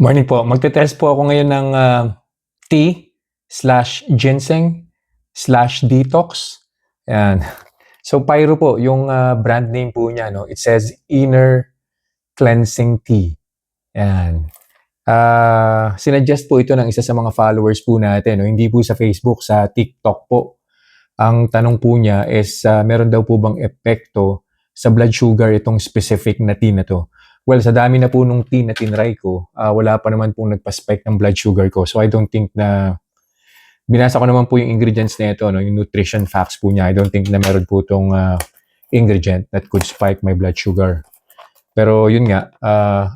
Morning po. Magte-test po ako ngayon ng tea/ginseng/detox. Ayan. So, Pyro po, yung brand name po niya, no? It says Inner Cleansing Tea. Ayan. Sinuggest po ito ng isa sa mga followers po natin, no? Hindi po sa Facebook, sa TikTok po. Ang tanong po niya is, meron daw po bang epekto sa blood sugar itong specific na tea na to? Well, sa dami na po nung tea na tinry ko, wala pa naman pong nagpa-spike ng blood sugar ko. So I don't think na, binasa ko naman po yung ingredients na ito, no? Yung nutrition facts po niya. I don't think na meron po itong ingredient that could spike my blood sugar. Pero yun nga,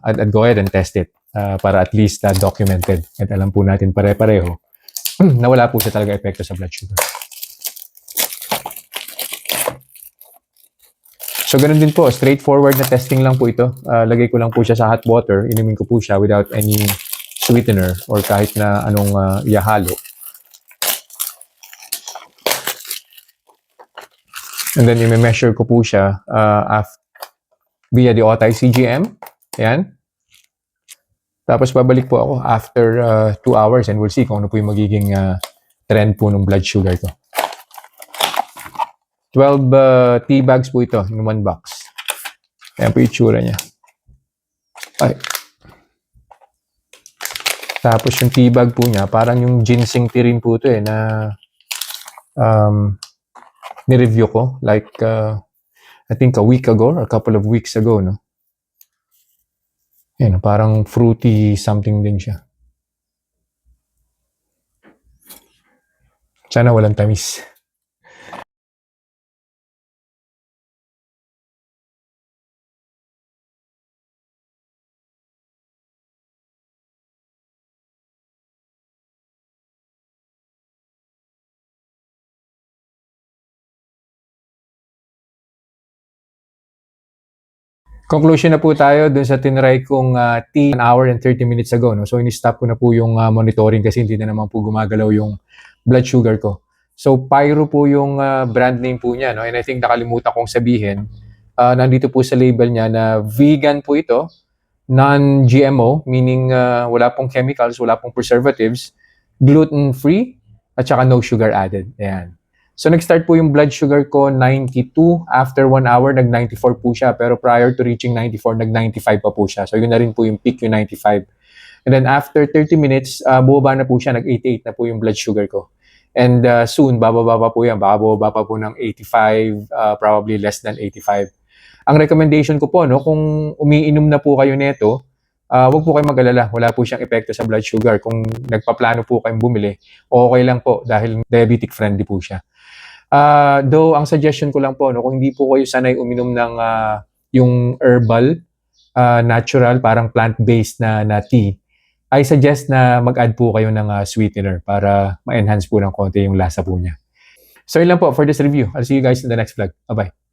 I'd go ahead and test it para at least documented. At alam po natin pare-pareho na wala po siya talaga epekto sa blood sugar. So, ganun din po. Straightforward na testing lang po ito. Lagay ko lang po siya sa hot water. Inumin ko po siya without any sweetener or kahit na anong ihahalo. And then, i-measure ko po siya via the Otay CGM. Ayan. Tapos, babalik po ako after 2 hours and we'll see kung ano po yung magiging trend po ng blood sugar ko. 12 tea bags po ito in 1 box. Ayan po yung itsura niya. Ay. Tapos yung tea bag po niya, parang yung ginseng tea rin po ito na ni-review ko. Like, I think a week ago or a couple of weeks ago, no? Ayan, parang fruity something din siya. Sana walang tamis. Conclusion na po tayo dun sa tinry kong tea 1 hour and 30 minutes ago. No? So, in-stop ko na po yung monitoring kasi hindi na naman po gumagalaw yung blood sugar ko. So, Pyro po yung brand name po niya. No? And I think nakalimutan kong sabihin, nandito po sa label niya na vegan po ito, non-GMO, meaning wala pong chemicals, wala pong preservatives, gluten-free, at saka no sugar added. Ayan. So, nag-start po yung blood sugar ko 92. After 1 hour, nag-94 po siya. Pero prior to reaching 94, nag-95 pa po siya. So, yun na rin po yung peak, yung 95. And then after 30 minutes, bumaba na po siya. Nag-88 na po yung blood sugar ko. And soon, bababa pa po yan. Baka bumaba pa po ng 85, probably less than 85. Ang recommendation ko po, no, kung umiinom na po kayo nito, huwag po kayong mag-alala. Wala po siyang epekto sa blood sugar. Kung nagpaplano po kayong bumili, okay lang po dahil diabetic friendly po siya. Though, ang suggestion ko lang po, no, kung hindi po kayo sanay uminom ng yung herbal, natural, parang plant-based na tea, I suggest na mag-add po kayo ng sweetener para ma-enhance po ng konti yung lasa po niya. So, yun lang po for this review. I'll see you guys in the next vlog. Bye-bye.